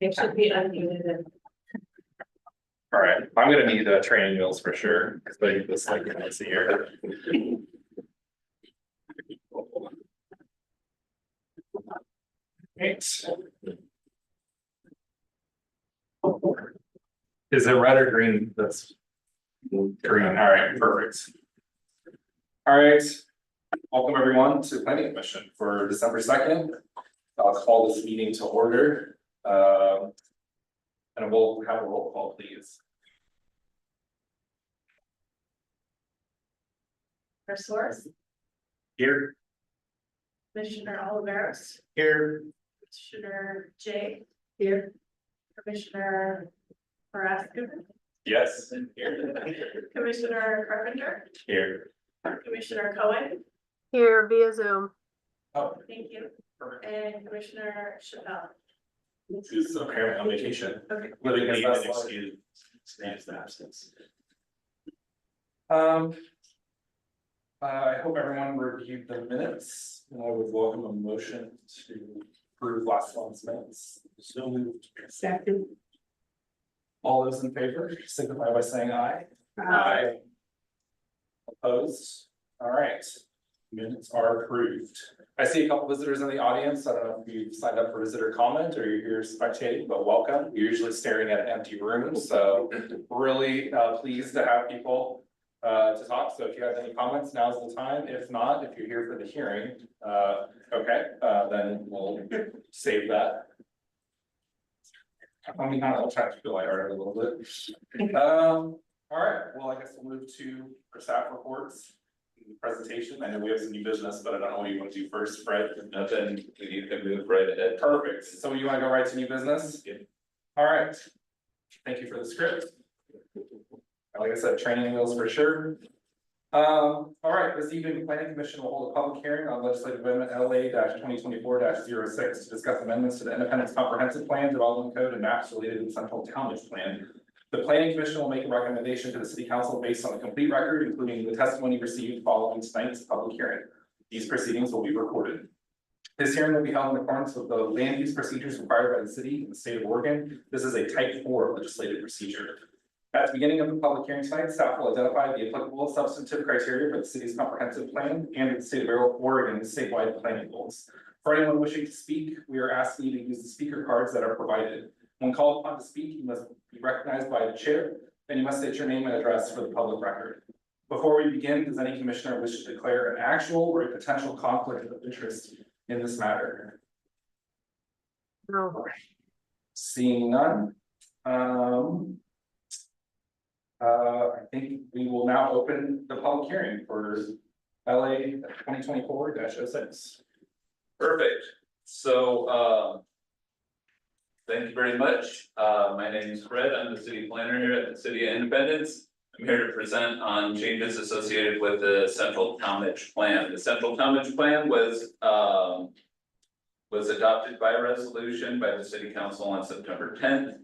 It should be unmuted. All right, I'm gonna need training wheels for sure, because I use this like once a year. Right. Is it red or green? That's green. All right, perfect. All right, welcome everyone to Planning Commission for December 2nd. I'll call this meeting to order. And we'll have a roll call, please. Source, Here. Commissioner Oliveros, Here. Commissioner Jay. Here. Commissioner Carrasco, Yes. Here. Commissioner Carpenter, Here. Commissioner Cohen, Here via Zoom. Oh, thank you, perfect. and Commissioner Chappelle. Who's apparently on vacation. Okay. Living his best life. Absence. I hope everyone reviewed the minutes, and I would welcome a motion to approve last month's minutes. So moved. Second. All those in favor signify by saying aye. Aye. Opposed? All right. Minutes are approved. I see a couple visitors in the audience. I don't know if you've signed up for visitor comment or you're here spectating, but welcome. You're usually staring at an empty room, so really pleased to have people to talk. So if you have any comments, now's the time. If not, if you're here for the hearing, then we'll save that. I mean, I'll try to feel lighthearted a little bit. All right, well, I guess we'll move to our staff reports. Presentation. I know we have some new business, but I don't know what you want to do first, Fred. Nothing, we need to move right ahead. Perfect. So you want to go right to new business? Yeah. All right. Thank you for the script. Like I said, training wheels for sure. All right, this evening, the Planning Commission will hold a public hearing on legislative amendment LA-2024-06 to discuss amendments to the Independence Comprehensive Plan, Development Code, and maps related to the Central Talmadge Plan. The Planning Commission will make a recommendation to the City Council based on the complete record, including the testimony received following tonight's public hearing. These proceedings will be recorded. This hearing will be held in accordance with the land use procedures required by the city and the state of Oregon. This is a type 4 legislative procedure. At the beginning of the public hearing tonight, staff will identify the applicable substantive criteria for the city's comprehensive plan and the state of Oregon's statewide planning goals. For anyone wishing to speak, we are asking you to use the speaker cards that are provided. When called upon to speak, you must be recognized by the chair, and you must state your name and address for the public record. Before we begin, does any commissioner wish to declare an actual or a potential conflict of interest in this matter? No. Seeing none. I think we will now open the public hearing for LA 2024-06. Perfect, so, thank you very much. My name is Fred. I'm the city planner here at the City of Independence. I'm here to present on changes associated with the Central Talmadge Plan. The Central Talmadge Plan was adopted by a resolution by the City Council on September 10th.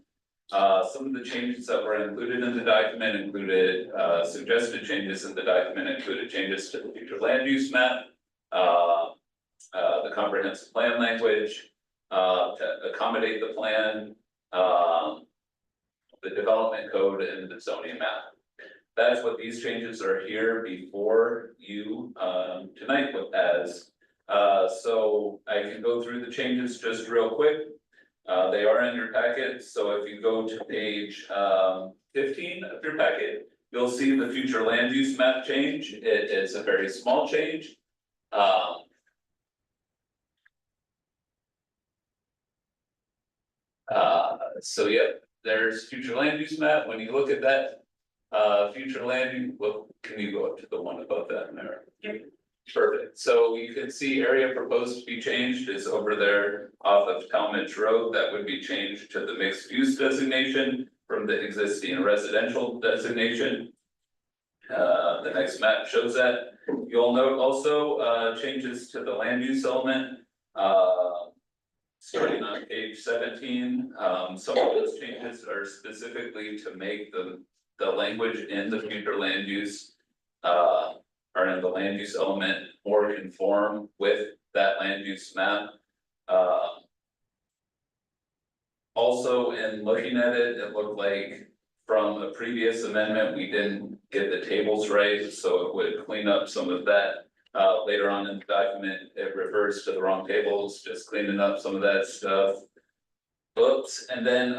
Some of the changes that were included in the document included, suggested changes in the document included changes to the future land use map, the comprehensive plan language, to accommodate the plan, the development code and the zoning map. That's what these changes are here before you tonight with as. So I can go through the changes just real quick. They are in your packet, so if you go to page 15 of your packet, you'll see the future land use map change. It is a very small change. So yeah, there's future land use map. When you look at that future land use, well, can you go up to the one above that in there? Yep. Perfect. So you can see area proposed to be changed is over there off of Talmadge Road. That would be changed to the mixed use designation from the existing residential designation. The next map shows that. You'll note also changes to the land use element. Starting on page 17, some of those changes are specifically to make the language in the future land use or in the land use element more conform with that land use map. Also, in looking at it, it looked like from a previous amendment, we didn't get the tables right, so it would clean up some of that. Later on in the document, it refers to the wrong tables, just cleaning up some of that stuff. Oops, and then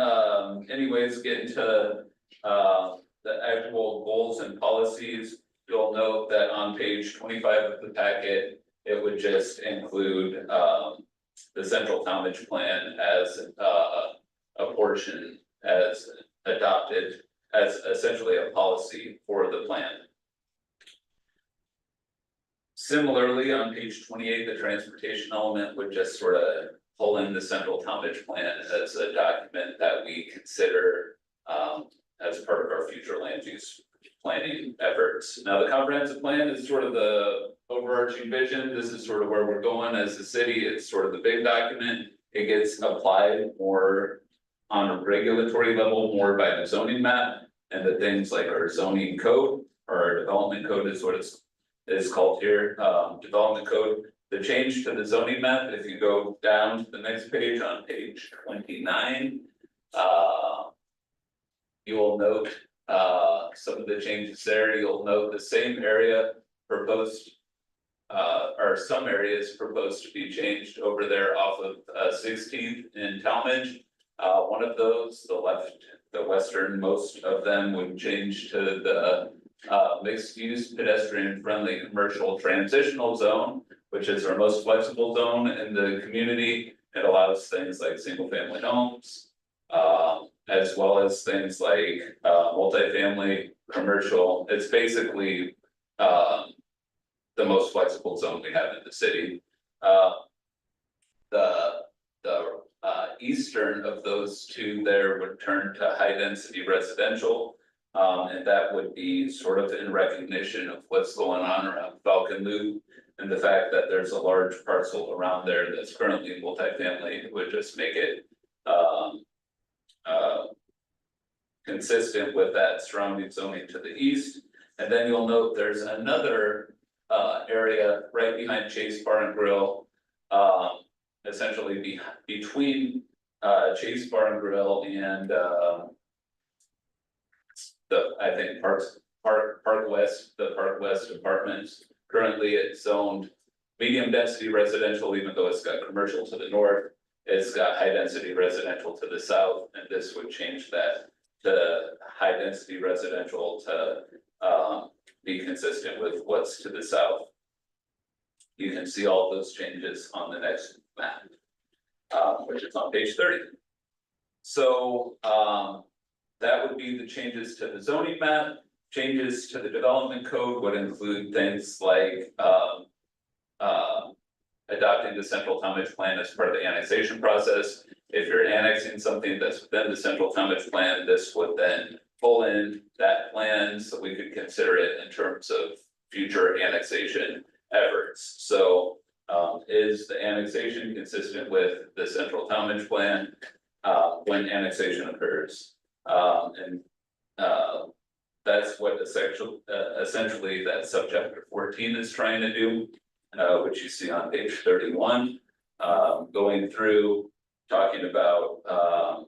anyways, get into the actual goals and policies. You'll note that on page 25 of the packet, it would just include the central townage plan as a portion as adopted as essentially a policy for the plan. Similarly, on page 28, the transportation element would just sort of pull in the central townage plan as a document that we consider as part of our future land use planning efforts. Now, the comprehensive plan is sort of the overarching vision. This is sort of where we're going as a city. It's sort of the big document. It gets applied more on a regulatory level, more by the zoning map, and the things like our zoning code or our development code is what it's called here, development code. The change to the zoning map, if you go down to the next page on page 29, you will note some of the changes there. You'll note the same area proposed, or some areas proposed to be changed over there off of 16th in Talmadge. One of those, the westernmost of them would change to the mixed use pedestrian friendly commercial transitional zone, which is our most flexible zone in the community. It allows things like single family homes, as well as things like multifamily, commercial. It's basically the most flexible zone we have in the city. The eastern of those two there would turn to high density residential. And that would be sort of in recognition of what's going on around Falcon Loop and the fact that there's a large parcel around there that's currently multifamily. It would just make it consistent with that surrounding zoning to the east. And then you'll note there's another area right behind Chase Bar and Grill, essentially between Chase Bar and Grill and I think Park West, the Park West Apartments. Currently it's zoned medium density residential, even though it's got commercial to the north. It's got high density residential to the south, and this would change that to high density residential to be consistent with what's to the south. You can see all those changes on the next map, which is on page 30. So that would be the changes to the zoning map. Changes to the development code would include things like adopting the central townage plan as part of the annexation process. If you're annexing something that's within the central townage plan, this would then pull in that plan so we could consider it in terms of future annexation efforts. So is the annexation consistent with the central townage plan when annexation occurs? That's what essentially that subchapter 14 is trying to do, which you see on page 31. Going through talking about,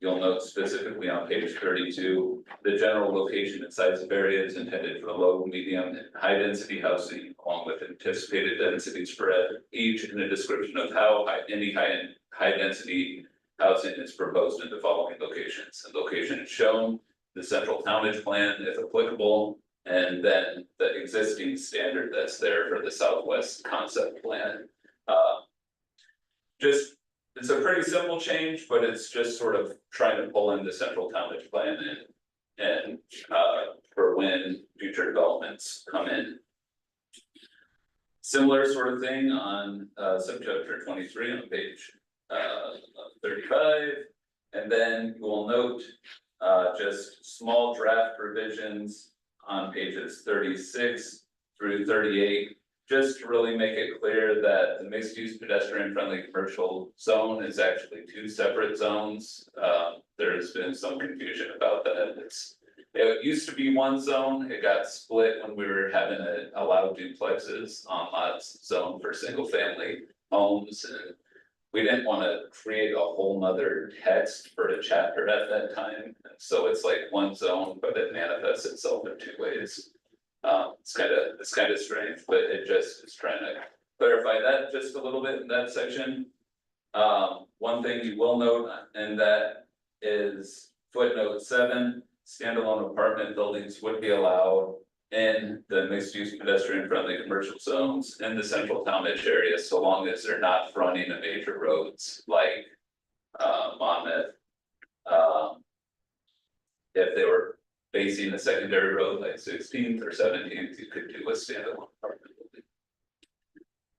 you'll note specifically on page 32, the general location and size of areas intended for low, medium, and high density housing, along with anticipated density spread, each in a description of how any high density housing is proposed in the following locations. And location is shown, the central townage plan if applicable, and then the existing standard that's there for the Southwest concept plan. It's a pretty simple change, but it's just sort of trying to pull in the central townage plan and for when future developments come in. Similar sort of thing on subchapter 23 on page 35, and then you will note just small draft revisions on pages 36 through 38, just to really make it clear that the mixed use pedestrian friendly commercial zone is actually two separate zones. There's been some confusion about that. It used to be one zone. It got split when we were having to allow duplexes on lots zoned for single family homes, and we didn't wanna create a whole nother text for a chapter at that time. So it's like one zone, but it manifests itself in two ways. It's kinda strange, but it just is trying to clarify that just a little bit in that section. One thing you will note, and that is footnote 7, standalone apartment buildings would be allowed in the mixed-use pedestrian-friendly commercial zones in the central town-ish area, so long as they're not fronting the major roads like Monmouth. If they were facing a secondary road like 16th or 17th, you could do a standalone apartment building.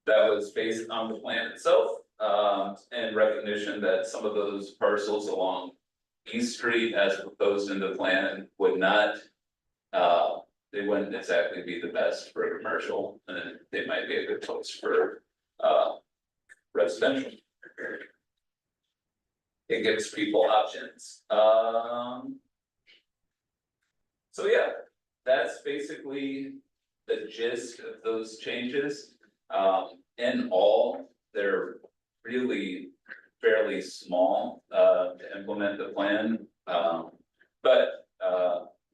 That was based on the plan itself, and recognition that some of those parcels along East Street as proposed in the plan would not. They wouldn't exactly be the best for commercial, and they might be a good place for residential. It gives people options. So yeah, that's basically the gist of those changes. In all, they're really fairly small to implement the plan. But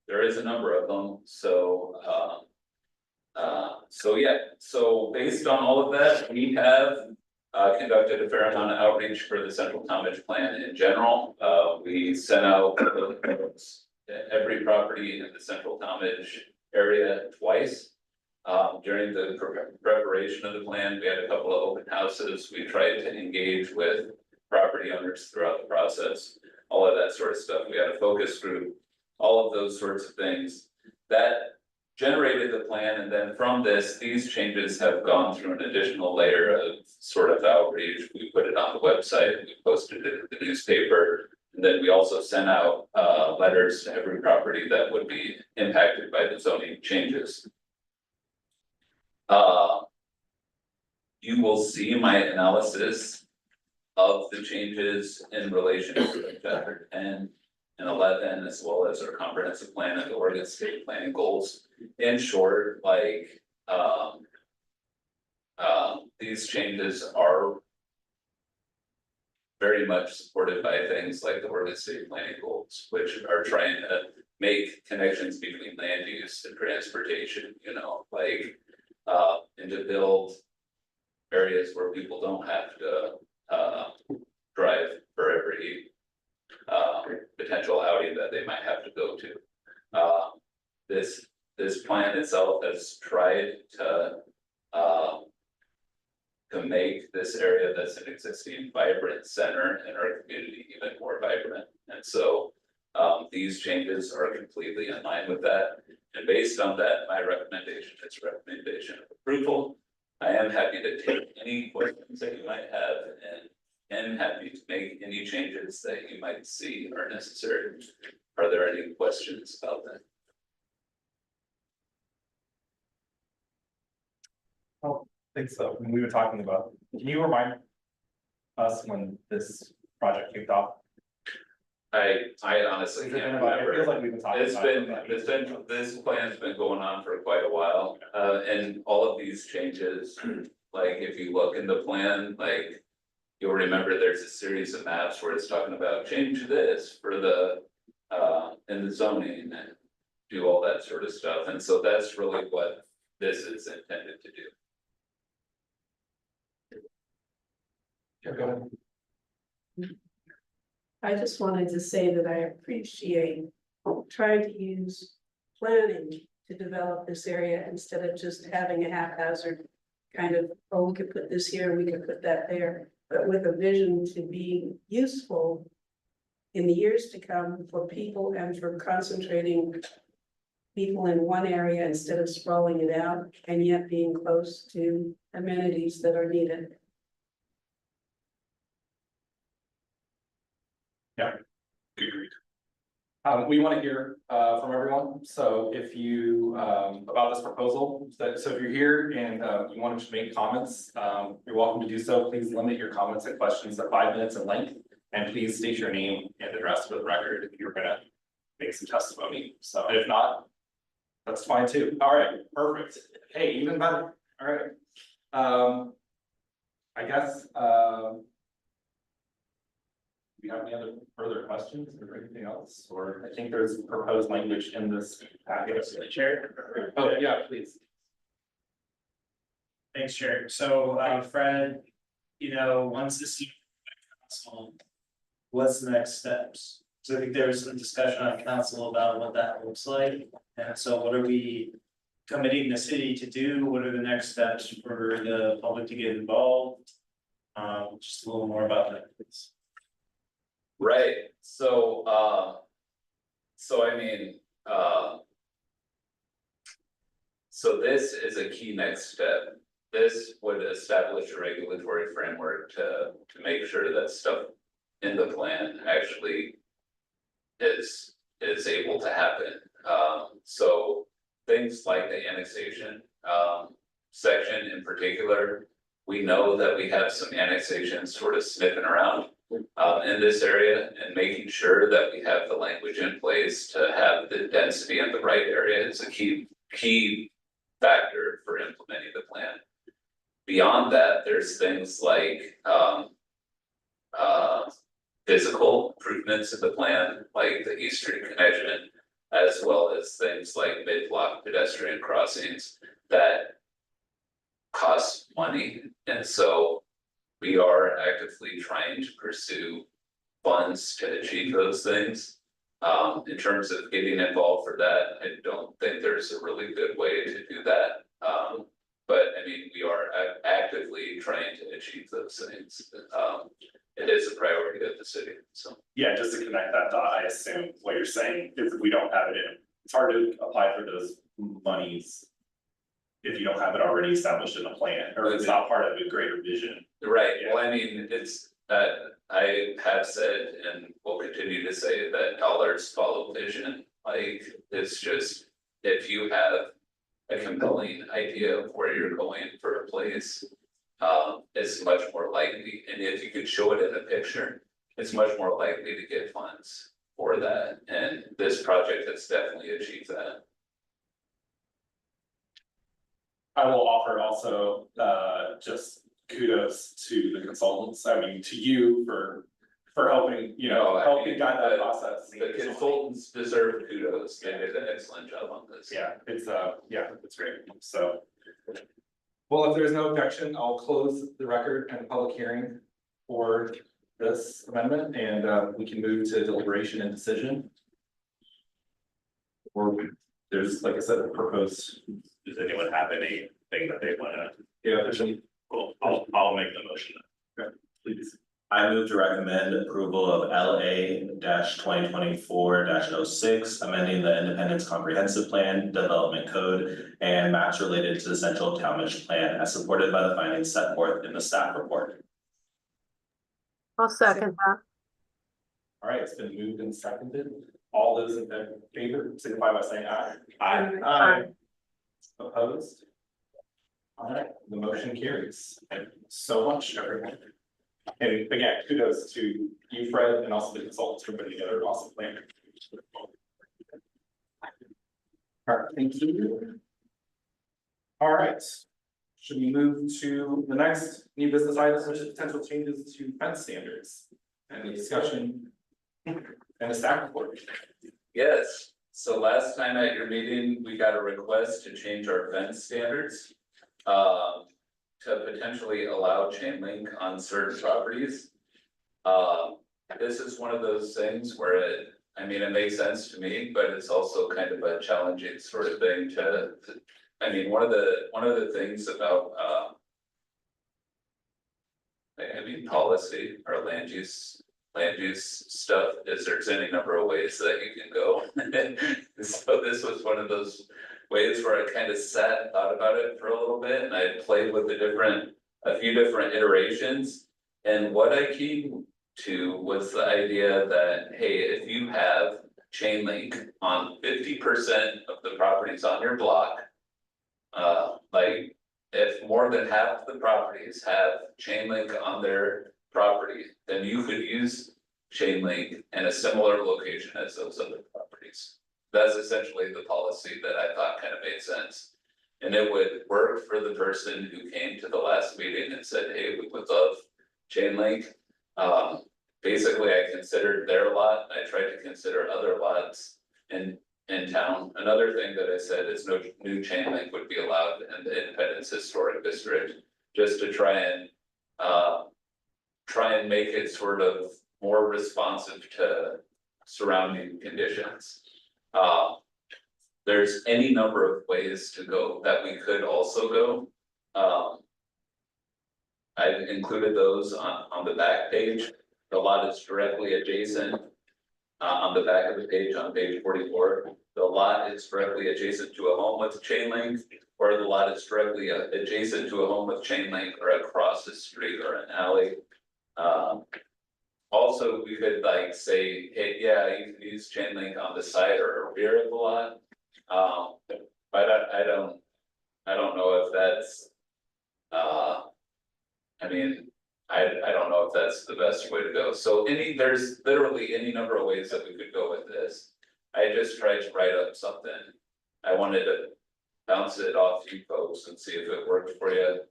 there is a number of them, so yeah, so based on all of that, we have conducted a fair amount of outreach for the central townage plan in general. We sent out every property in the central townage area twice. During the preparation of the plan, we had a couple of open houses. We tried to engage with property owners throughout the process, all of that sort of stuff. We had a focus group, all of those sorts of things that generated the plan. And then from this, these changes have gone through an additional layer of sort of outreach. We put it on the website, we posted it in the newspaper. And then we also sent out letters to every property that would be impacted by the zoning changes. You will see my analysis of the changes in relation to chapter 10 and 11, as well as our comprehensive plan and the Oregon State Planning goals. In short, like, these changes are very much supported by things like the Oregon State Planning goals, which are trying to make connections between land use and transportation, you know, like, and to build areas where people don't have to drive for every potential outing that they might have to go to. This plan itself has tried to make this area that's an existing vibrant center in our community even more vibrant. And so these changes are completely in line with that. And based on that, my recommendation is recommendation of approval. I am happy to take any questions that you might have and am happy to make any changes that you might see are necessary. Are there any questions about that? I think so. When we were talking about, can you remind us when this project kicked off? I honestly Has it been can't about, it feels remember. like we've been talking It's about been, this plan's been going on for quite a while, and all of these changes, like, if you look in the plan, like. You'll remember there's a series of maps where it's talking about change this for the, in the zoning and do all that sort of stuff, and so that's really what this is intended to do. Yeah, go ahead. I just wanted to say that I appreciate trying to use planning to develop this area instead of just having a haphazard kind of, oh, we could put this here, we could put that there, but with a vision to be useful in the years to come for people and for concentrating people in one area instead of sprawling it out and yet being close to amenities that are needed. We want to hear from everyone, so if you about this proposal, so if you're here and you want to make comments, you're welcome to do so. Please limit your comments and questions to 5 minutes in length, and please state your name and address for the record if you're gonna make some testimony. So if not, that's fine too. All right, perfect. Hey, even better. All right. I guess you have any other further questions or anything else? Or I think there's proposed language in this package. Chair. Oh, yeah, please. Thanks, Chair. So, Fred, once this is council, what's the next steps? So I think there was some discussion on council about what that looks like. And so what are we committing the city to do? What are the next steps for the public to get involved? Just a little more about that, please. Right, so I mean, so this is a key next step. This would establish a regulatory framework to make sure that stuff in the plan actually is able to happen. So things like the annexation section in particular, we know that we have some annexations sort of sniffing around in this area, and making sure that we have the language in place to have the density in the right area is a key factor for implementing the plan. Beyond that, there's things like physical improvements in the plan, like the East Street connection, as well as things like mid-block pedestrian crossings that cost money. And so we are actively trying to pursue funds to achieve those things. In terms of getting involved for that, I don't think there's a really good way to do that. But I mean, we are actively trying to achieve those things. It is a priority of the city, so. Yeah, just to connect that dot, I assume what you're saying is if we don't have it in, it's hard to apply for those monies. If you don't have it already established in a plan, or it's not part of a greater vision. Right, well, I mean, it's I have said and will continue to say that dollars follow vision. Like, it's just, if you have a compelling idea of where you're going for a place, it's much more likely, and if you could show it in a picture, it's much more likely to get funds for that, and this project has definitely achieved that. I will offer also, just kudos to the consultants, I mean, to you for helping, No, I helping mean, guide that process. The consultants deserve kudos, they did an excellent job on this. Yeah, it's great, so. Well, if there's no objection, I'll close the record and the public hearing for this amendment, and we can move to deliberation and decision. Or there's, like I said, a proposed. Does anyone have anything that they wanna? Yeah, officially. Well, I'll make the motion. Okay, please. I move to recommend approval of LA 2024-06, amending the Independence Comprehensive Plan Development Code and maps related to the Central Talmadge Plan as supported by the findings set forth in the staff report. I'll second that. All right, it's been moved and seconded. All those in favor signify by saying aye. Aye. Opposed? All right, the motion carries. Thank you so much, everyone. And again, kudos to you, Fred, and also the consultants for putting together an awesome plan. All right, thank you. All right, should we move to the next new business items, which is potential changes to fence standards and the discussion and a staff report? Yes, so last time at your meeting, we got a request to change our fence standards. To potentially allow chain link on certain properties. This is one of those things where it makes sense to me, but it's also kind of a challenging sort of thing one of the things about policy or land use stuff is there's any number of ways that you can go. So this was one of those ways where I kind of sat and thought about it for a little bit, and I played with a few different iterations. And what I came to was the idea that, hey, if you have chain link on 50% of the properties on your block, like if more than half the properties have chain link on their property, then you could use chain link in a similar location as those other properties. That's essentially the policy that I thought kind of made sense. And it would work for the person who came to the last meeting and said, hey, we would love chain link. basically I considered their lot, and I tried to consider other lots in town. Another thing that I said is no new chain link would be allowed in the Independence Historic District, just to try and make it sort of more responsive to surrounding conditions. There's any number of ways to go that we could also go. I've included those on the back page. The lot is directly adjacent. On the back of the page, on page 44, the lot is directly adjacent to a home with chain link, or the lot is directly adjacent to a home with chain link, or across the street or an alley. Also, we could like say, hey, yeah, you can use chain link on the side or rear of the lot. But I don't know if that's, I mean, I don't know if that's the best way to go. So there's literally any number of ways that we could go with this. I just tried to write up something. I wanted to bounce it off you folks and see if it worked for you.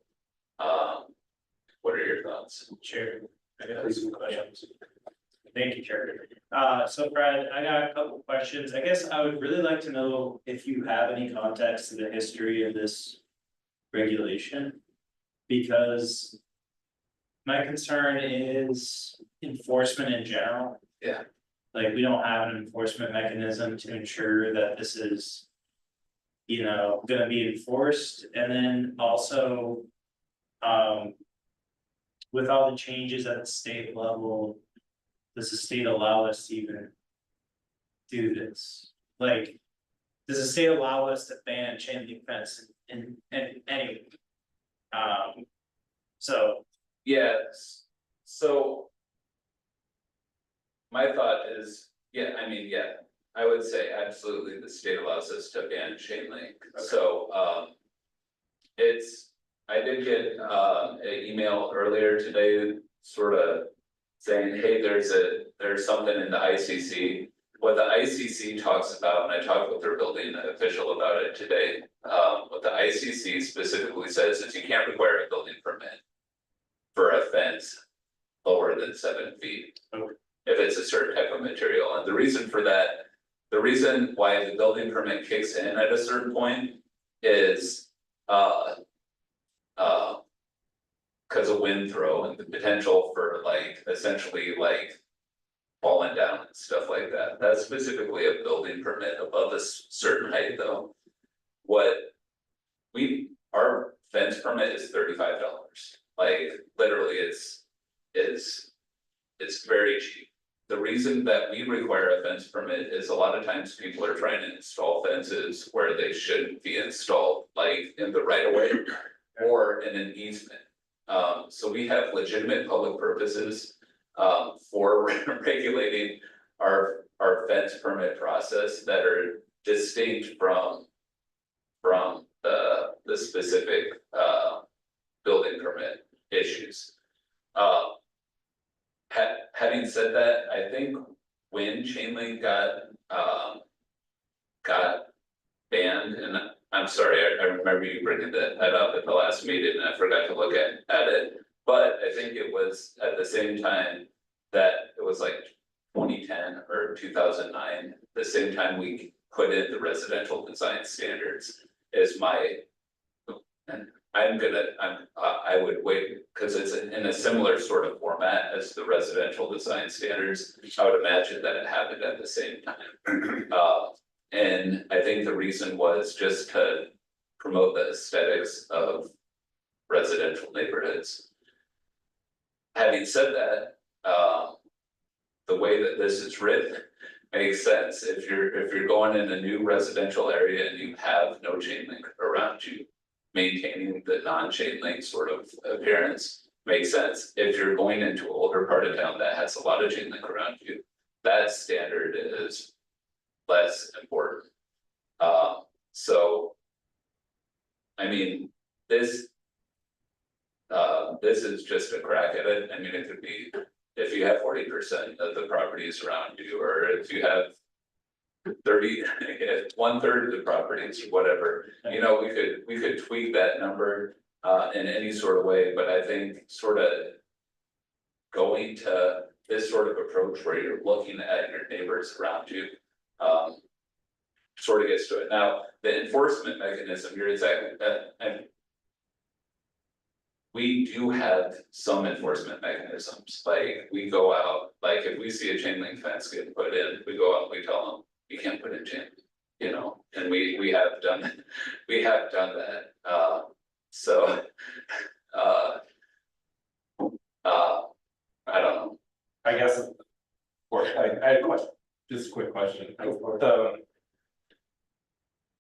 What are your thoughts? Chair, I got some questions. Thank you, Chair. So Brad, I got a couple questions. I guess I would really like to know if you have any context to the history of this regulation. Because my concern is enforcement in general. Yeah. Like, we don't have an enforcement mechanism to ensure that this is, you know, gonna be enforced, and then also, with all the changes at the state level, does the state allow us to even do this? Like, does the state allow us to ban chain link fence in any? So, Yes, so. My thought is, yeah, I mean, yeah, I would say absolutely the state allows us to ban chain link, so, I did get, an email earlier today, sort of. Saying, hey, there's something in the ICC, what the ICC talks about, and I talked with their building official about it today. What the ICC specifically says is you can't require a building permit. For a fence lower than 7 feet. Okay. If it's a certain type of material, and the reason for that, the reason why the building permit kicks in at a certain point is because of wind throw and the potential for like essentially like falling down and stuff like that. That's specifically a building permit above a certain height though. Our fence permit is $35. Like literally it's very cheap. The reason that we require a fence permit is a lot of times people are trying to install fences where they shouldn't be installed, like in the right of way or in an easement. So we have legitimate public purposes for regulating our fence permit process that are distinct from the specific building permit issues. Having said that, I think when chain link got banned, and I'm sorry, I remember you bringing that up at the last meeting, and I forgot to look at it. But I think it was at the same time that it was like 2010 or 2009, the same time we put in the residential design standards is my. And I would wait, because it's in a similar sort of format as the residential design standards. I would imagine that it happened at the same time. And I think the reason was just to promote the aesthetics of residential neighborhoods. Having said that, the way that this is written makes sense. If you're going in a new residential area and you have no chain link around you, maintaining the non-chain link sort of appearance makes sense. If you're going into an older part of town that has a lot of chain link around you, that standard is less important. So, I mean, this is just a crack at it. I mean, it could be if you have 40% of the properties around you, or if you have 30, 1/3 of the properties, whatever, you know, we could tweak that number in any sort of way, but I think sort of going to this sort of approach where you're looking at your neighbors around you. Sort of gets to it. Now, the enforcement mechanism, you're exactly that, and. We do have some enforcement mechanisms, like we go out, like if we see a chain link fence get put in, we go out and we tell them, you can't put in chain. You know, and we have done that, so. I don't know. I guess. Or I had a question, just a quick question.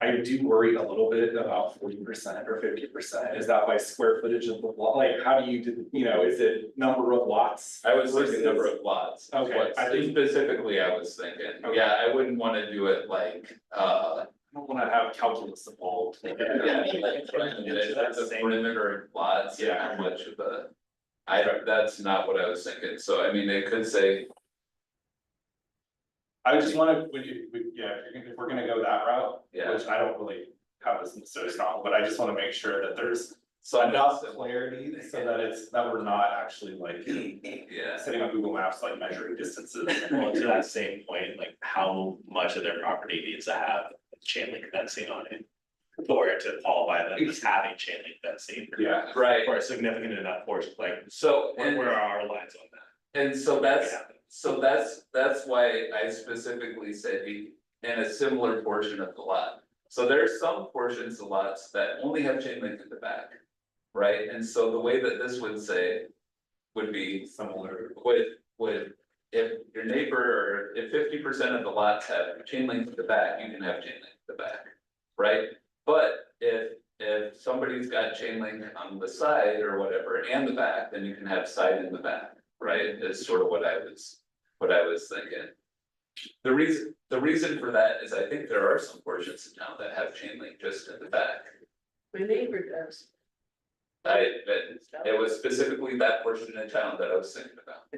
I do worry a little bit about 40% or 50%. Is that by square footage of the lot? Like, how do you do, you know, is it number of lots? I was thinking versus- number of lots. Okay, What I think- specifically I was thinking, Okay. yeah, I wouldn't wanna do it like, I don't wanna have calculus involved. yeah, like, the perimeter of lots, yeah, Yeah. how much of a. That's not what I was thinking, so I mean, it could say, I just wanna, if we're gonna go that route, yeah, which I don't really have this necessarily strong, but I just wanna make sure that there's so enough clarity so that we're not actually like yeah. sitting on Google Maps, like measuring distances. Well, to that same point, like how much of their property needs to have chain link fencing on it? For it to qualify them as having chain link fencing. Yeah, Right, Or a significant enough portion, like so, where and, are our lines on that? and so that's why I specifically said in a similar portion of the lot. So there's some portions of lots that only have chain link in the back, right? And so the way that this would say would be similar. would, if your neighbor, or if 50% of the lots have chain link in the back, you can have chain link in the back, right? But if somebody's got chain link on the side or whatever and the back, then you can have side in the back, right? Is sort of what I was thinking. The reason for that is I think there are some portions of town that have chain link just in the back. My neighbor does. But it was specifically that portion of town that I was thinking about.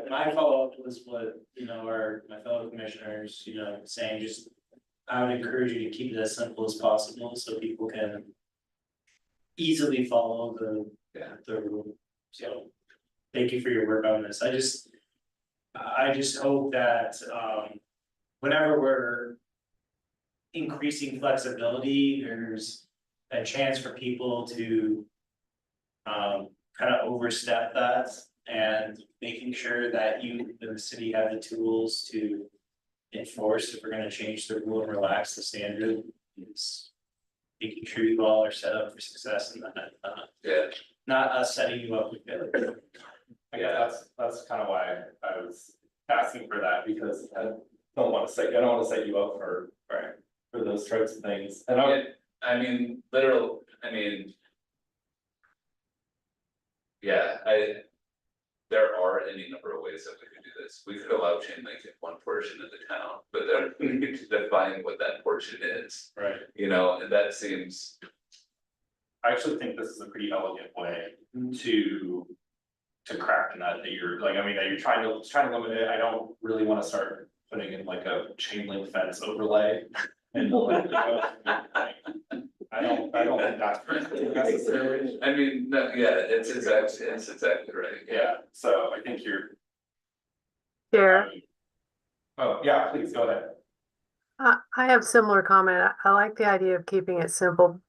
My follow-up was what, my fellow commissioners, saying just. I would encourage you to keep it as simple as possible so people can. Easily follow the rule, so. Thank you for your work on this, I just hope that, whenever we're. Increasing flexibility, there's a chance for people to. Kind of overstep that and making sure that the city have the tools to. Enforce if we're gonna change the rule and relax the standard is. Making sure you all are set up for success and Yeah, not us setting you up with failure. Yeah, that's kind of why I was asking for that, because I don't wanna set you up for those types of things. And I mean, literal, I mean. Yeah, there are any number of ways that we could do this. We could allow chain link in one portion of the town, but then we need to define what that portion is, Right. and that seems. I actually think this is a pretty elegant way to crack the nut that you're like, that you're trying to limit it. I don't really wanna start putting in like a chain link fence overlay. And I don't think that's necessarily. I mean, no, yeah, it's exactly right, Yeah, so I think you're. Chair, Oh, yeah, please go ahead. I have similar comment. I like the idea of keeping it simple.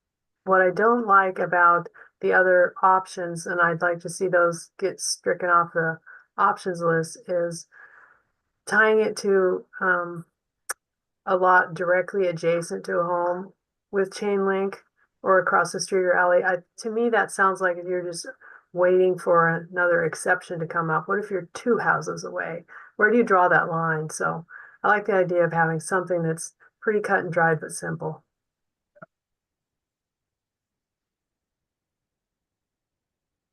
What I don't like about the other options, and I'd like to see those get stricken off the options list, is tying it to a lot directly adjacent to a home with chain link or across the street or alley. To me, that sounds like if you're just waiting for another exception to come up. What if you're 2 houses away? Where do you draw that line? So I like the idea of having something that's pretty cut and dried but simple.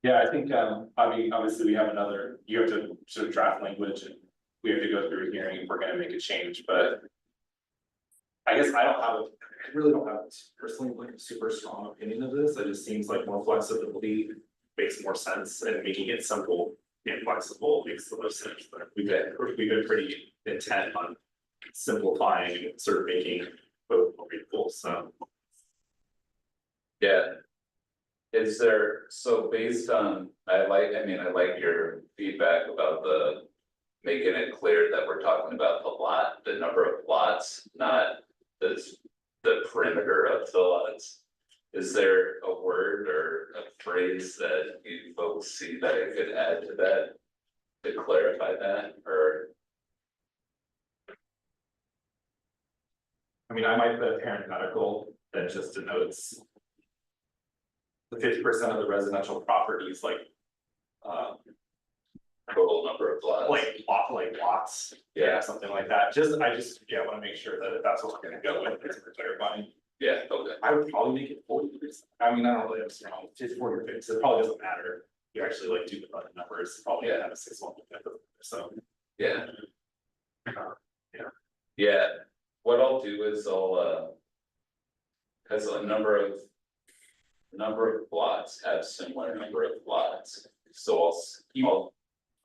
Yeah, I think, obviously we have you have to sort of draft language and we have to go through a hearing if we're gonna make a change, but. I guess I really don't have personally like a super strong opinion of this. It just seems like more flexibility makes more sense, and making it simple and flexible makes the most sense. But we've been pretty intent on simplifying and sort of making both more readable, so. yeah. Is there, so based on, I like your feedback about making it clear that we're talking about the number of lots, not the perimeter of the lots. Is there a word or a phrase that you folks see that I could add to that? To clarify that, or, I mean, I might put a parenthetical that just denotes. The 50% of the residential properties, like, total number of lots? like lots. Yeah. Something like that, I wanna make sure that if that's what we're gonna go with, it's for clarifying. Yeah, okay, I would probably make it 40%. I mean, I don't really have a wrong, just 40 or 50, so it probably doesn't matter. You actually like do the running numbers, probably have a 6-1, so. yeah. Yeah. Yeah, what I'll do is cause a number of plots have similar number of plots, so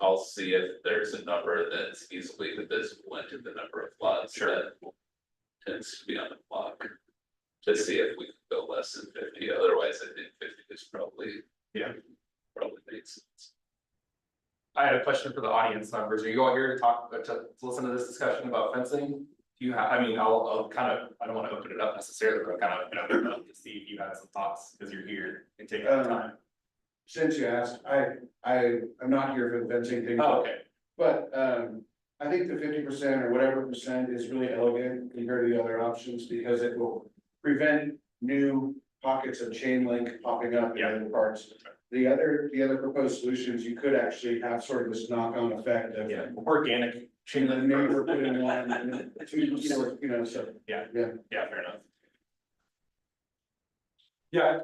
I'll see if there's a number that's easily divisible into the number of plots. Sure. That tends to be on the block. To see if we can go less than 50, otherwise I think 50 is probably. Yeah. Probably makes sense. I had a question for the audience members. Are you all here to talk, to listen to this discussion about fencing? Do you have, I mean, I'll kind of, I don't want to open it up necessarily, but I'll kind of open it up to see if you had some thoughts, because you're here and taking the time. Since you asked, I'm not here for the fencing thing. Oh, okay. But, I think the 50% or whatever percent is really elegant compared to the other options, because it will prevent new pockets of chain link popping up in other parts. The other proposed solutions, you could actually have sort of this knock-on effect of. Yeah, organic. And then maybe we're putting one, and then two, you know, so. Yeah, Yeah. fair enough. Yeah,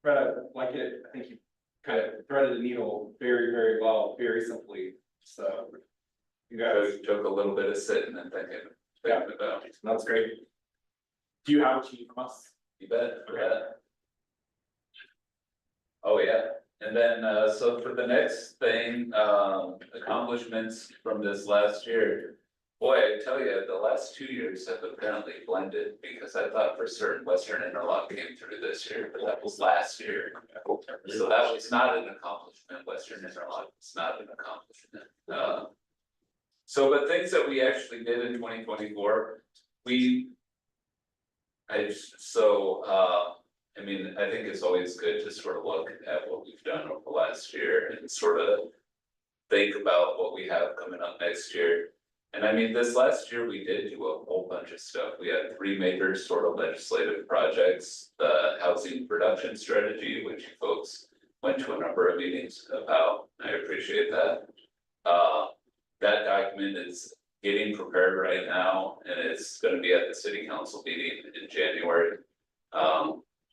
Fred, I like it. I think you kind of threaded the needle very, very well, very simply, so. You guys, Took a little bit of sitting and thinking about, that's great. Do you have what you need from us? you bet, Oh, yeah, and then, so for the next thing, accomplishments from this last year. Boy, I tell you, the last 2 years have apparently blended, because I thought for certain Western Interlock came through this year, but that was last year. So that was not an accomplishment, Western Interlock was not an accomplishment. But things that we actually did in 2024, I mean, I think it's always good to sort of look at what we've done over the last year and sort of think about what we have coming up next year. And I mean, this last year, we did do a whole bunch of stuff. We had 3 major sort of legislative projects, the housing production strategy, which you folks went to a number of meetings about. I appreciate that. That document is getting prepared right now, and it's gonna be at the city council meeting in January.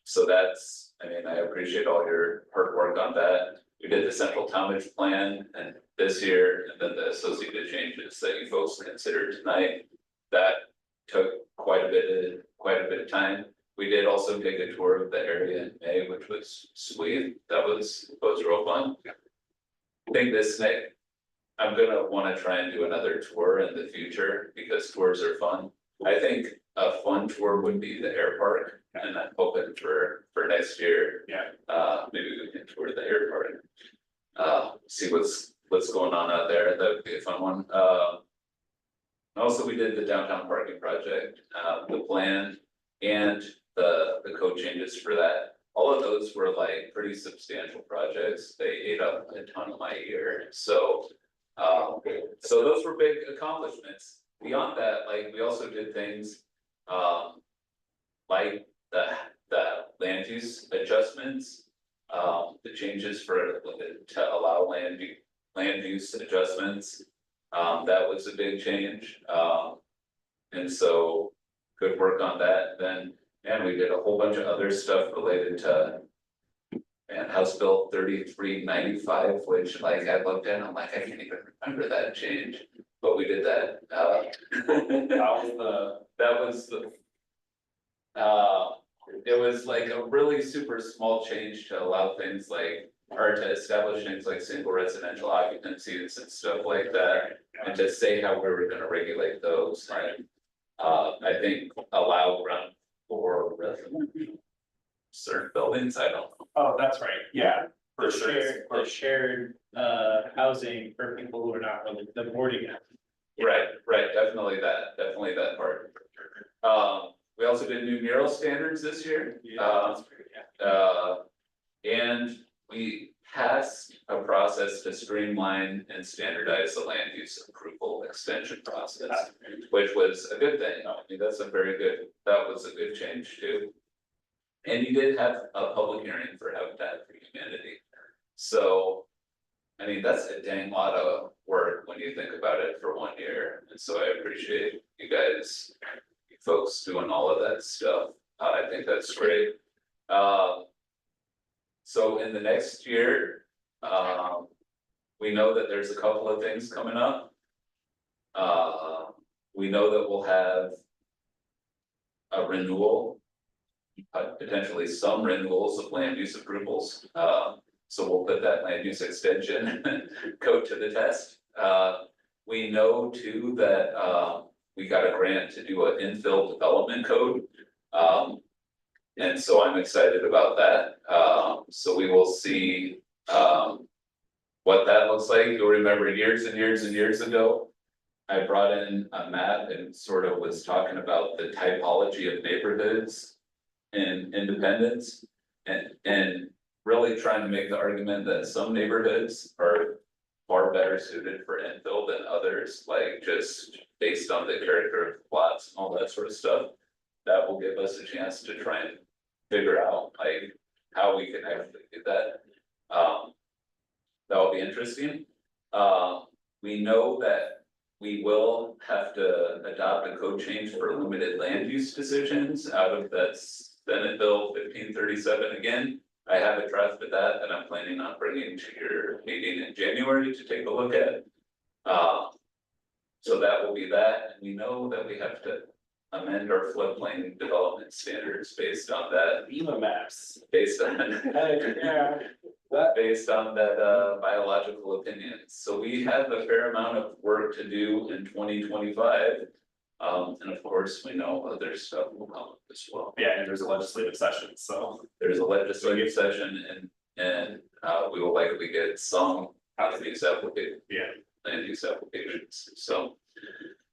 So that's, I mean, I appreciate all your hard work on that. We did the central townage plan and this year, and then the associated changes that you folks considered tonight. That took quite a bit of time. We did also take a tour of the area in May, which was sweet. That was real fun. I think I'm gonna wanna try and do another tour in the future, because tours are fun. I think a fun tour would be the air park, and I'm hoping for next year. Yeah. Maybe we can tour the air park. See what's going on out there. That would be a fun one. Also, we did the downtown parking project, the plan and the code changes for that. All of those were like pretty substantial projects. They ate up a ton of my year, so those were big accomplishments. Beyond that, like, we also did things, like the land use adjustments. The changes to allow land use adjustments. That was a big change, and so good work on that. Then, and we did a whole bunch of other stuff related to House Bill 3395, which, like, I looked at, I'm like, I can't even remember that change, but we did that. It was like a really super small change to allow things like, or to establish things like single residential occupancies and stuff like that. And to say how we were gonna regulate those, and I think allow ground floor residential. certain buildings, I don't know. Oh, that's right, yeah, for sure. The shared housing for people who are not really, the boarding house. Right, definitely that part. We also did new mural standards this year. And we passed a process to streamline and standardize the land use approval extension process, which was a good thing. I mean, that was a good change too. And you did have a public hearing for Habitat for Humanity. So, I mean, that's a dang lot of work when you think about it for 1 year. And so I appreciate you guys, you folks doing all of that stuff. I think that's great. So in the next year, we know that there's a couple of things coming up. We know that we'll have a renewal, potentially some renewals of land use approvals. So we'll put that land use extension code to the test. We know too that we got a grant to do an infill development code. And so I'm excited about that. So we will see what that looks like. You'll remember years and years and years ago, I brought in a map and sort of was talking about the typology of neighborhoods in Independence, and really trying to make the argument that some neighborhoods are far better suited for infill than others, like just based on the character of the plots and all that sort of stuff. That will give us a chance to try and figure out like how we can actually do that. That will be interesting. We know that we will have to adopt a code change for limited land use decisions out of that Senate Bill 1537 again. I have a draft of that I'm planning on bringing to your meeting in January to take a look at. So that will be that, and we know that we have to amend our floodplain development standards based on that. FEMA maps. Based on Yeah. based on that biological opinion. So we have a fair amount of work to do in 2025. And of course, we know other stuff will come up as well. Yeah, and there's a legislative session, so. There's a legislative session and we will likely get some out of these applications. Yeah. Land use applications,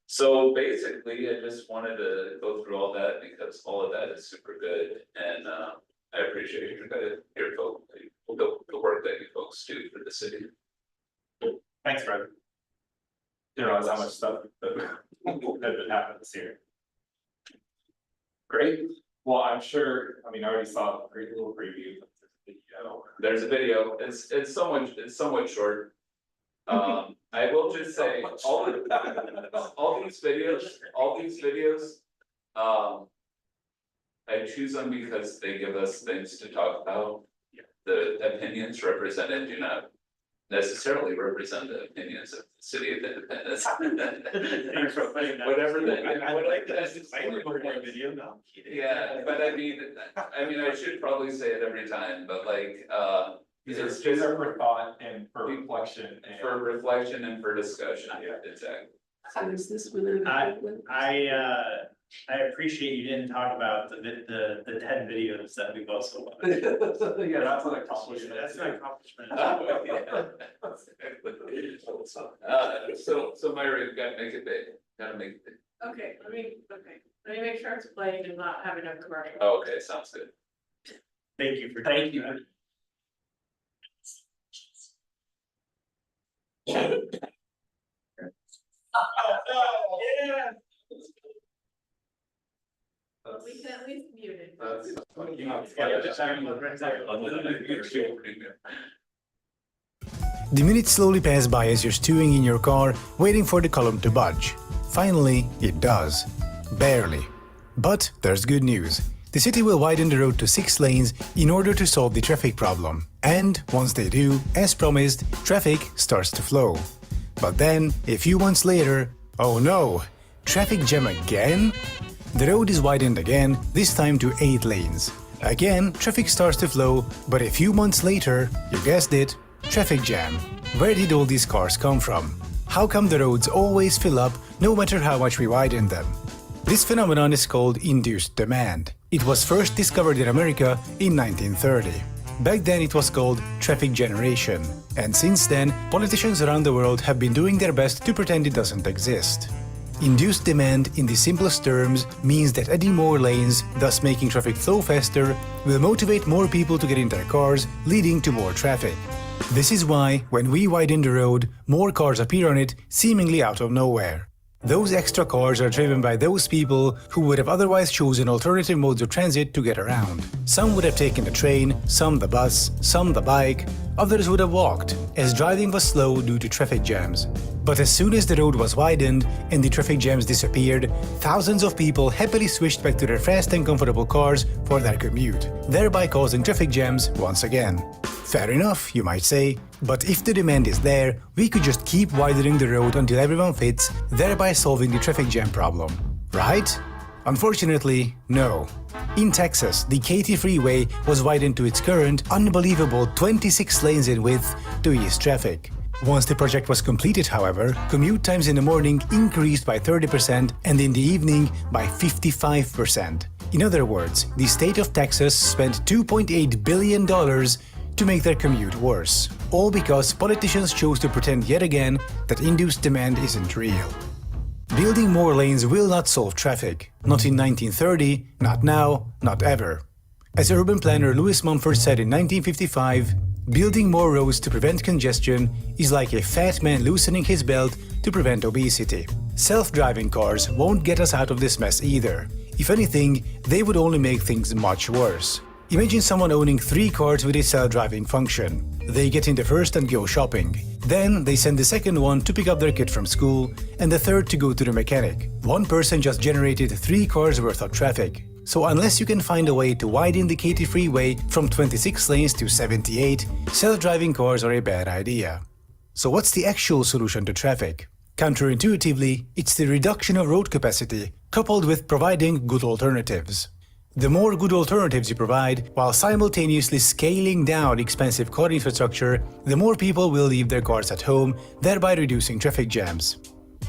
so basically, I just wanted to go through all that because all of that is super good, and I appreciate your folks, the work that you folks do for the city. Thanks, Fred. Didn't realize how much stuff that had happened this year. Great, well, I'm sure, I mean, I already saw a great little preview of the video. There's a video, it's somewhat short. I will just say, all these videos, I choose them because they give us things to talk about. The opinions represented do not necessarily represent the opinions of the city of Independence. Whatever Video, no, I'm kidding. Yeah, but I mean, I should probably say it every time, but like, These it's are just for thought and for reflection and. for reflection and for discussion, exactly. So is this one? I appreciate you didn't talk about the 10 videos that we've also watched. Yeah, that's an accomplishment. That's an accomplishment. So Myra, you gotta make it big, gotta make it big. Okay, let me make sure it's playing and not having a commercial. Okay, sounds good. Thank you for. Thank you. that. We can at least mute it. The minutes slowly pass by as you're stewing in your car, waiting for the column to budge. Finally, it does. Barely. But there's good news. The city will widen the road to 6 lanes in order to solve the traffic problem. And once they do, as promised, traffic starts to flow. But then, a few months later, oh no! Traffic jam again? The road is widened again, this time to 8 lanes. Again, traffic starts to flow, but a few months later, you guessed it, traffic jam. Where did all these cars come from? How come the roads always fill up no matter how much we widen them? This phenomenon is called induced demand. It was first discovered in America in 1930. Back then it was called traffic generation, and since then, politicians around the world have been doing their best to pretend it doesn't exist. Induced demand, in the simplest terms, means that adding more lanes, thus making traffic flow faster, will motivate more people to get in their cars, leading to more traffic. This is why, when we widen the road, more cars appear on it, seemingly out of nowhere. Those extra cars are driven by those people who would have otherwise chosen alternative modes of transit to get around. Some would have taken the train, some the bus, some the bike, others would have walked, as driving was slow due to traffic jams. But as soon as the road was widened and the traffic jams disappeared, thousands of people happily switched back to their fast and comfortable cars for their commute, thereby causing traffic jams once again. Fair enough, you might say, but if the demand is there, we could just keep widening the road until everyone fits, thereby solving the traffic jam problem, right? Unfortunately, no. In Texas, the Katy Freeway was widened to its current, unbelievable 26 lanes in width to ease traffic. Once the project was completed, however, commute times in the morning increased by 30% and in the evening by 55%. In other words, the state of Texas spent $2.8 billion to make their commute worse, all because politicians chose to pretend yet again that induced demand isn't real. Building more lanes will not solve traffic. Not in 1930, not now, not ever. As urban planner Louis Mumford said in 1955, building more roads to prevent congestion is like a fat man loosening his belt to prevent obesity. Self-driving cars won't get us out of this mess either. If anything, they would only make things much worse. Imagine someone owning 3 cars with a self-driving function. They get in the first and go shopping. Then they send the second one to pick up their kid from school and the third to go to the mechanic. One person just generated 3 cars worth of traffic. So unless you can find a way to widen the Katy Freeway from 26 lanes to 78, self-driving cars are a bad idea. So what's the actual solution to traffic? Counterintuitively, it's the reduction of road capacity, coupled with providing good alternatives. The more good alternatives you provide, while simultaneously scaling down expensive car infrastructure, the more people will leave their cars at home, thereby reducing traffic jams.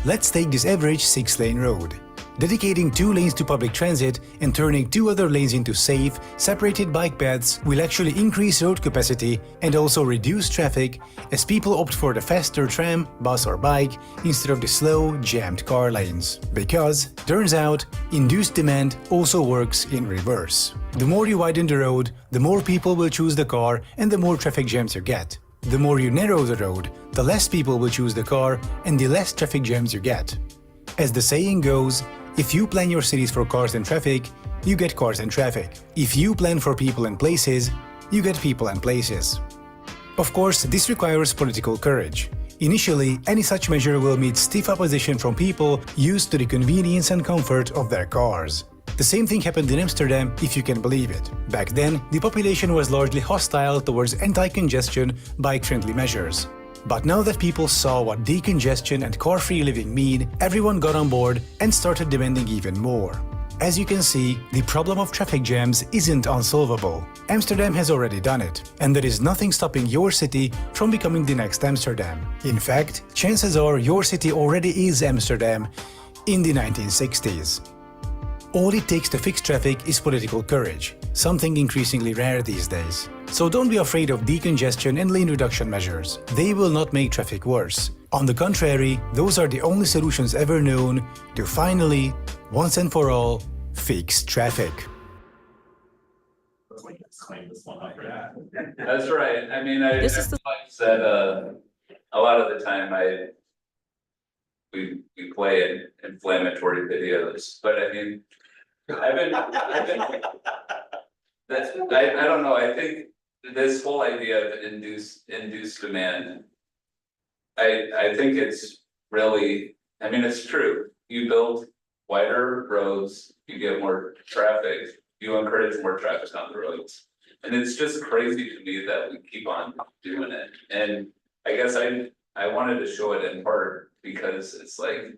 Let's take this average 6-lane road. Dedicating 2 lanes to public transit and turning 2 other lanes into safe, separated bike paths will actually increase road capacity and also reduce traffic as people opt for the faster tram, bus or bike instead of the slow, jammed car lanes. Because, turns out, induced demand also works in reverse. The more you widen the road, the more people will choose the car and the more traffic jams you get. The more you narrow the road, the less people will choose the car and the less traffic jams you get. As the saying goes, if you plan your cities for cars and traffic, you get cars and traffic. If you plan for people and places, you get people and places. Of course, this requires political courage. Initially, any such measure will meet stiff opposition from people used to the convenience and comfort of their cars. The same thing happened in Amsterdam, if you can believe it. Back then, the population was largely hostile towards anti-congestion, bike-friendly measures. But now that people saw what decongestion and car-free living mean, everyone got on board and started demanding even more. As you can see, the problem of traffic jams isn't unsolvable. Amsterdam has already done it, and there is nothing stopping your city from becoming the next Amsterdam. In fact, chances are your city already is Amsterdam in the 1960s. All it takes to fix traffic is political courage, something increasingly rare these days. So don't be afraid of decongestion and lane reduction measures. They will not make traffic worse. On the contrary, those are the only solutions ever known to finally, once and for all, fix traffic. That's right. I mean, like I said, a lot of the time we play inflammatory videos, but I mean, I don't know, I think this whole idea of induced demand, I think it's really, I mean, it's true. You build wider roads, you get more traffic, you encourage more traffic on the roads. And it's just crazy to me that we keep on doing it. And I guess I wanted to show it in part because it's like,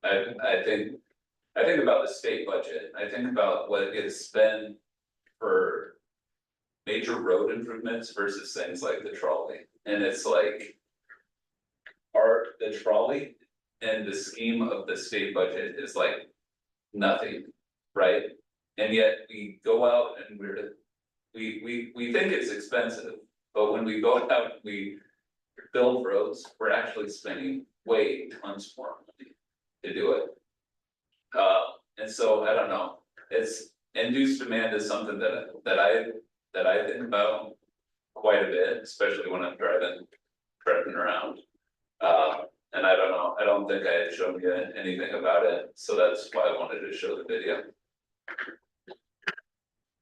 I think about the state budget. I think about what gets spent for major road improvements versus things like the trolley. And it's like, the trolley and the scheme of the state budget is like nothing, right? and yet we go out and we think it's expensive, but when we go out, we build roads, we're actually spending way tons more money to do it. And so, I don't know, it's, induced demand is something that I think about quite a bit, especially when I'm driving around. And I don't know, I don't think I had shown you anything about it, so that's why I wanted to show the video.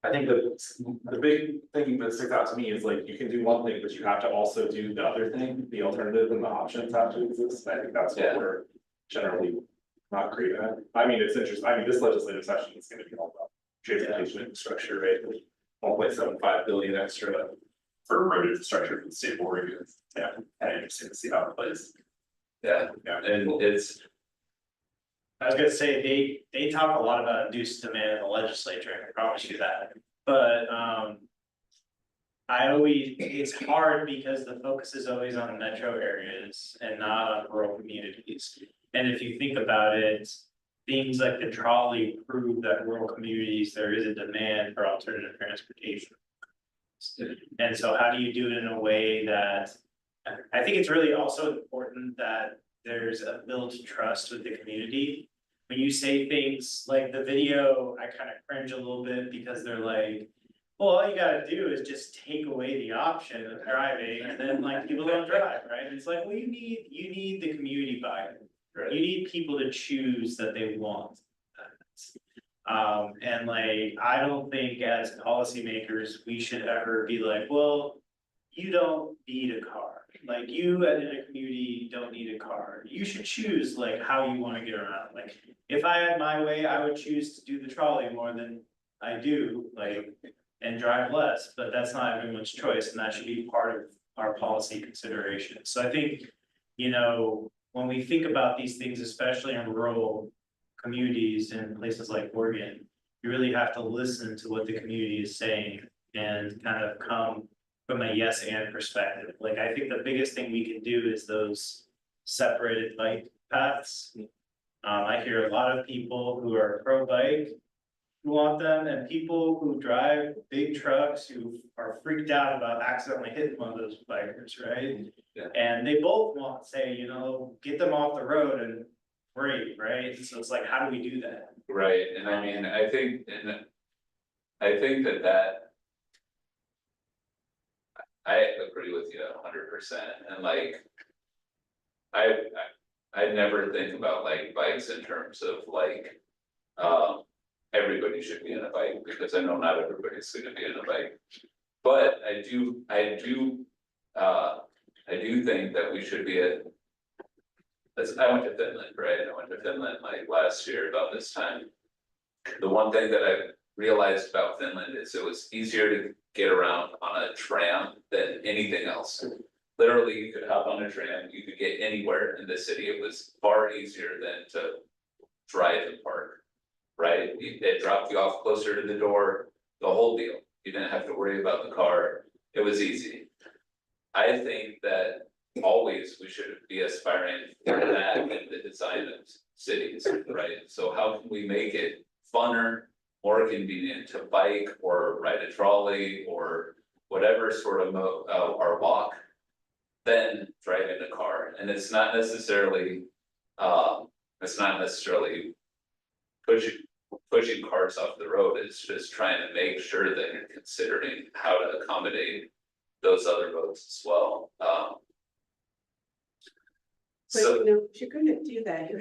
I think the big thing that sticks out to me is like, you can do one thing, but you have to also do the other thing, the alternative and the options have to exist, I think that's what we're generally not great at. I mean, it's interesting, I mean, this legislative session is gonna be all about transportation infrastructure, right? 1.75 billion extra for road infrastructure for the state of Oregon. Yeah, kind of interesting to see how it plays. Yeah, and it's, I was gonna say, they talk a lot about induced demand in the legislature, I can promise you that, but, it's hard because the focus is always on metro areas and not on rural communities. And if you think about it, things like the trolley prove that rural communities, there is a demand for alternative transportation. And so how do you do it in a way that, I think it's really also important that there's a built trust with the community. When you say things like the video, I kind of cringe a little bit because they're like, well, all you gotta do is just take away the option of driving and then like people don't drive, right? It's like, well, you need the community buy-in. You need people to choose that they want. And like, I don't think as policymakers, we should ever be like, well, you don't need a car. Like you in a community don't need a car. You should choose like how you want to get around. Like if I had my way, I would choose to do the trolley more than I do, like, and drive less, but that's not everyone's choice, and that should be part of our policy consideration. So I think, you know, when we think about these things, especially in rural communities in places like Oregon, you really have to listen to what the community is saying and kind of come from a yes and perspective. Like, I think the biggest thing we can do is those separated bike paths. I hear a lot of people who are pro-bike who want them, and people who drive big trucks who are freaked out about accidentally hitting one of those bikers, right? Yeah. And they both want to say, you know, get them off the road and free, right? So it's like, how do we do that? right, and I mean, I think that I agree with you 100%, and like, I never think about like bikes in terms of like, everybody should be in a bike, because I know not everybody's gonna be in a bike. But I do think that we should be I went to Finland, right? I went to Finland like last year about this time. The one thing that I realized about Finland is it was easier to get around on a tram than anything else. Literally, you could hop on a tram, you could get anywhere in the city. It was far easier than to drive and park. Right, it dropped you off closer to the door, the whole deal, you didn't have to worry about the car, it was easy. I think that always we should be aspiring for that in the design of cities, right? So how can we make it funner, more convenient to bike or ride a trolley or whatever sort of or walk than driving a car? And it's not necessarily pushing cars off the road, it's just trying to make sure that you're considering how to accommodate those other modes as well. But you know, if you're gonna do that, you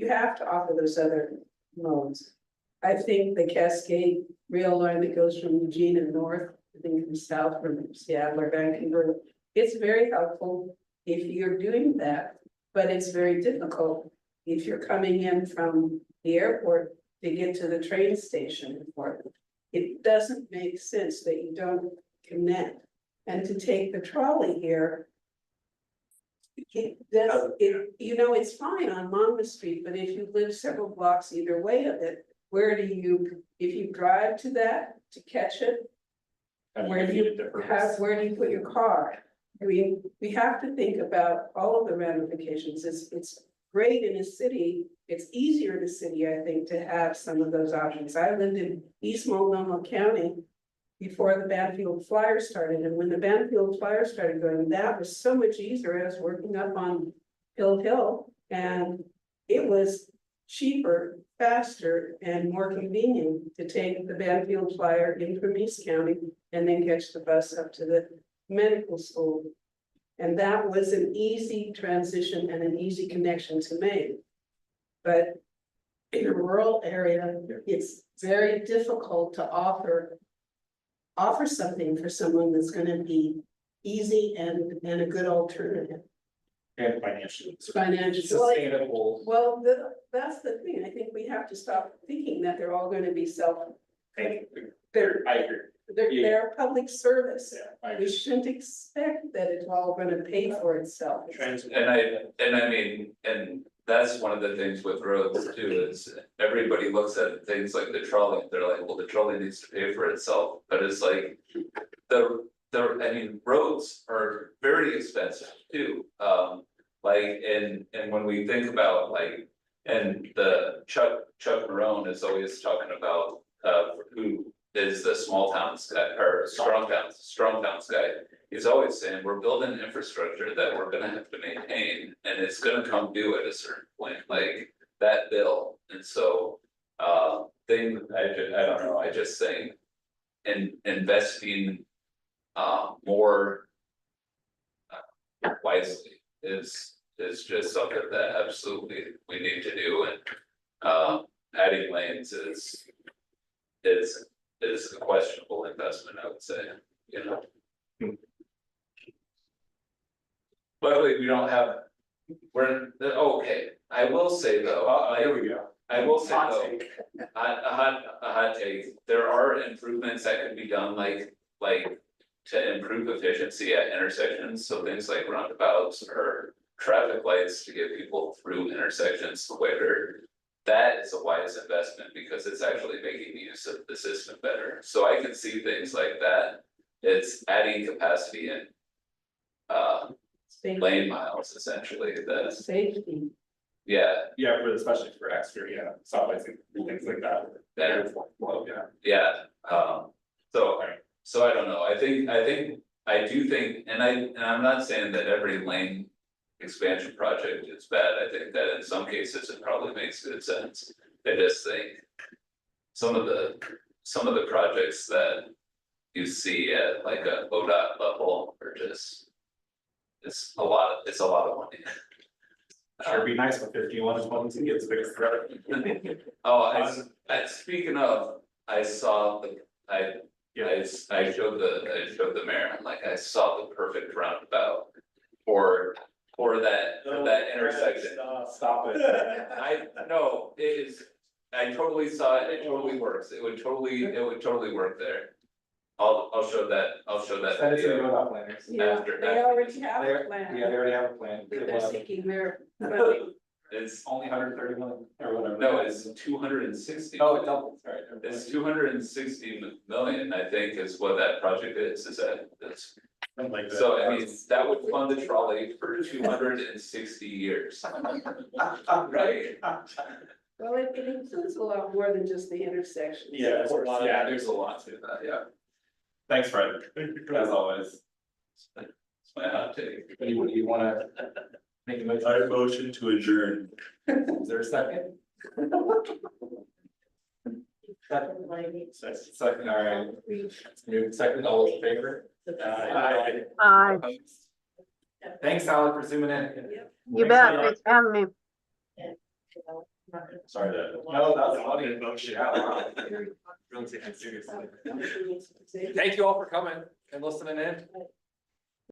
have to offer those other modes. I think the Cascade rail line that goes from Eugene and north, I think from south from Seattle or Vancouver, it's very helpful if you're doing that, but it's very difficult if you're coming in from the airport to get to the train station. It doesn't make sense that you don't connect. And to take the trolley here, you know, it's fine on Monmouth Street, but if you live several blocks either way of it, if you drive to that to catch it, where do you put your car? I mean, we have to think about all of the ramifications. It's great in a city, it's easier in a city, I think, to have some of those options. I lived in East Multnomah County before the Banfield Flyers started, and when the Banfield Flyers started going, that was so much easier. I was working up on Hill, and it was cheaper, faster, and more convenient to take the Banfield Flyer in from East County and then catch the bus up to the medical school. And that was an easy transition and an easy connection to make. But in a rural area, it's very difficult to offer something for someone that's gonna be easy and a good alternative. And financially. Financially. Sustainable. Well, that's the thing. I think we have to stop thinking that they're all gonna be they're, I agree. Yeah. they're public service. Yeah, I We agree. shouldn't expect that it's all gonna pay for itself. And I mean, and that's one of the things with roads too, is everybody looks at things like the trolley, they're like, well, the trolley needs to pay for itself, but it's like. I mean, roads are very expensive too, like, and when we think about like. And the Chuck Marone is always talking about, who is the small towns guy, or strong towns guy. He's always saying, we're building infrastructure that we're gonna have to maintain, and it's gonna come due at a certain point, like that bill, and so. I don't know, I just think. Investing, more. Wisely is just something that absolutely we need to do, and, adding lanes is a questionable investment, I would say, you know. Luckily, we don't have, okay, I will say though, Here we go. I will say Hot though, take. a hot take, there are improvements that can be done, like to improve efficiency at intersections, so things like roundabouts or traffic lights to get people through intersections quicker. That is a wise investment because it's actually making use of the system better, so I can see things like that. It's adding capacity and lane miles essentially, that, Safety. yeah, Yeah, especially for extra, stoplights and things like that. Yeah. Well, yeah. yeah, so I don't know, I do think, and I'm not saying that every lane. Expansion project is bad, I think that in some cases it probably makes good sense, I just think. Some of the projects that you see at like a ODOT level are just. It's a lot of money. Sure, it'd be nice with 51 and 22 gets fixed forever. Oh, speaking of, I saw I showed the mayor, I'm like, I saw the perfect roundabout. For that intersection. Stop it. I totally saw it, it totally works, it would totally work there. I'll show that Send it to the video. ODOT planners. Yeah, After- they already have a Yeah, plan. they already have a plan. That they're seeking their money. It's, Only 130 million or whatever. no, it's 260. Oh, it doubles, sorry. It's 260 million, I think, is what that project is that, so I mean, that would fund the trolley for 260 years. Right? Well, it includes a lot more than just the intersection. Yeah, it's a lot of- Yeah, there's a lot to that, yeah, Thanks, Fred, as always. it's my hot take. Do you wanna make a motion? I motion to adjourn. Is there a second? Second, all right. Move second, all in favor? Aye. Aye. Opposed? Thanks, Alan, for zooming in. You bet. Thanks for having me. Sorry that. No, that was funny. Yeah, wow. Really taking it seriously. Thank you all for coming and listening in.